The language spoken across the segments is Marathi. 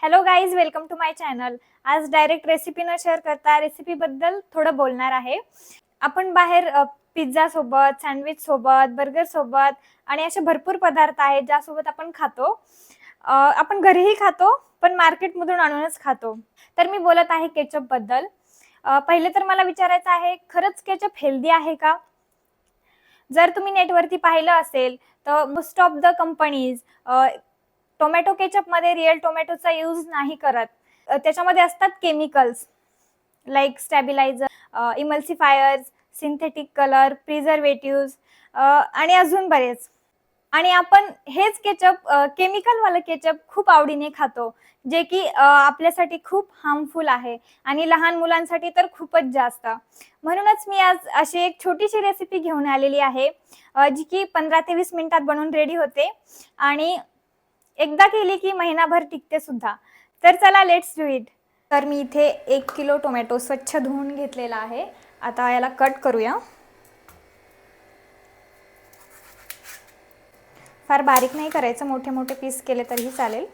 Hello guys, welcome to my channel. आज डायरेक्ट रेसिपी न शेअर करता रेसिपीबद्दल थोडं बोलणार आहे. आपण बाहेर पिझ्झा सोबत, सँडविच सोबत, बर्गर सोबत आणि असे भरपूर पदार्थ आहेत ज्यासोबत आपण खातो. आपण घरीही खातो, पण मार्केटमधून आणूनच खातो. तर मी बोलत आहे केचप बद्दल. पहिले तर मला विचारायचं आहे, खरंच केचप हेल्दी आहे का? जर तुम्ही नेटवरती पाहिलं असेल तर most of the companies tomato केचपमध्ये रिअल टोमॅटोचा यूज नाही करत. त्याच्यामध्ये असतात chemicals like stabiliser, emulsifiers, synthetic colour, preservatives आणि अजून बरेच. आणि आपण हेच केचप, केमिकलवालं केचप खूप आवडीने खातो, जे की आपल्यासाठी खूप हार्मफुल आहे आणि लहान मुलांसाठी तर खूपच जास्त. म्हणूनच मी आज अशी एक छोटीशी रेसिपी घेऊन आलेली आहे, जी की 15 ते 20 मिनिटात बनवून रेडी होते आणि एकदा केली की महिनाभर टिकते सुद्धा. तर चला, लेट्स डू इट. तर मी इथे 1 किलो टोमॅटो स्वच्छ धुवून घेतलेला आहे. आता याला कट करूया. फार बारीक नाही करायचं, मोठे मोठे पीस केले तरीही चालेल.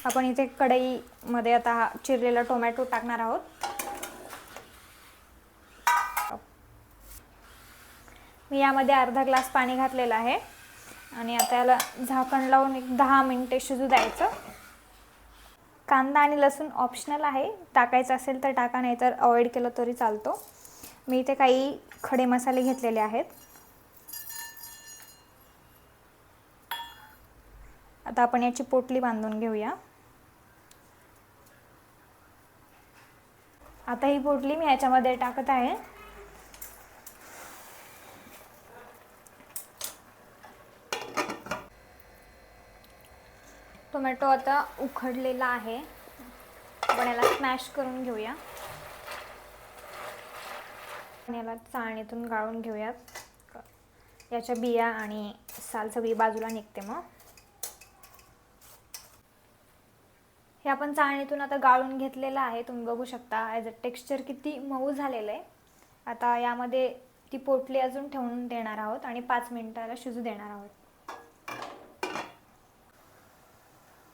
आपण इथे कढईमध्ये आता हा चिरलेला टोमॅटो टाकणार आहोत. मी यामध्ये अर्धा ग्लास पाणी घातलेलं आहे आणि आता याला झाकण लावून एक 10 मिनिटे शिजू द्यायचं. कांदा आणि लसूण ऑप्शनल आहे, टाकायचं असेल तर टाका, नाही तर अवॉइड केलं तरी चालतो. मी इथे काही खडे मसाले घेतलेले आहेत. आता आपण याची पोटली बांधून घेऊया. आता ही पोटली मी याच्यामध्ये टाकत आहे. टोमॅटो आता उकडलेला आहे. आपण याला स्मॅश करून घेऊया. याला चाळणीतून गाळून घेऊयात. याच्या बिया आणि साल सगळी बाजूला निघते. मग हे आपण चाळणीतून आता गाळून घेतलेलं आहे. तुम्ही बघू शकता याचं टेक्स्चर किती मऊ झालेलं आहे. आता यामध्ये ती पोटली अजून ठेवून देणार आहोत आणि 5 मिनिटाला शिजू देणार आहोत.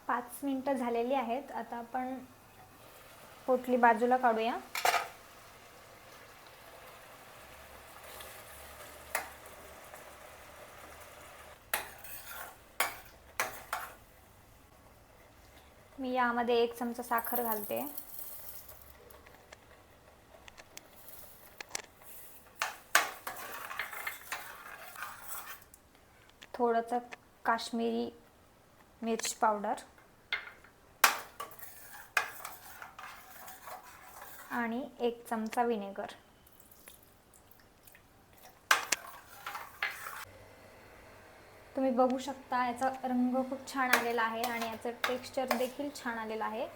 5 मिनिटं झालेली आहेत. आता आपण पोटली बाजूला काढूया. मी यामध्ये 1 चमचा साखर घालते. थोडंसं काश्मीरी मिर्च पावडर आणि 1 चमचा विनेगर. तुम्ही बघू शकता याचा रंग खूप छान आलेला आहे आणि याचं टेक्स्चर देखील छान आलेलं आहे.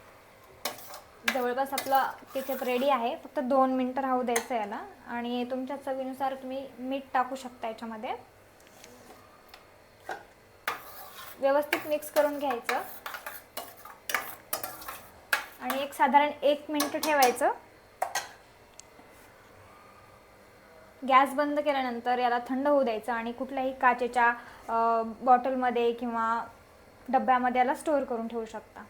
जवळपास आपला केचप रेडी आहे. फक्त 2 मिनिटं राहू द्यायचं याला आणि तुमच्या चवीनुसार तुम्ही मीठ टाकू शकता याच्यामध्ये. व्यवस्थित मिक्स करून घ्यायचं आणि एक साधारण 1 मिनिट ठेवायचं. गॅस बंद केल्यानंतर याला थंड होऊ द्यायचं आणि कुठल्याही काचेच्या बॉटलमध्ये किंवा डब्यामध्ये याला स्टोअर करून ठेवू शकता.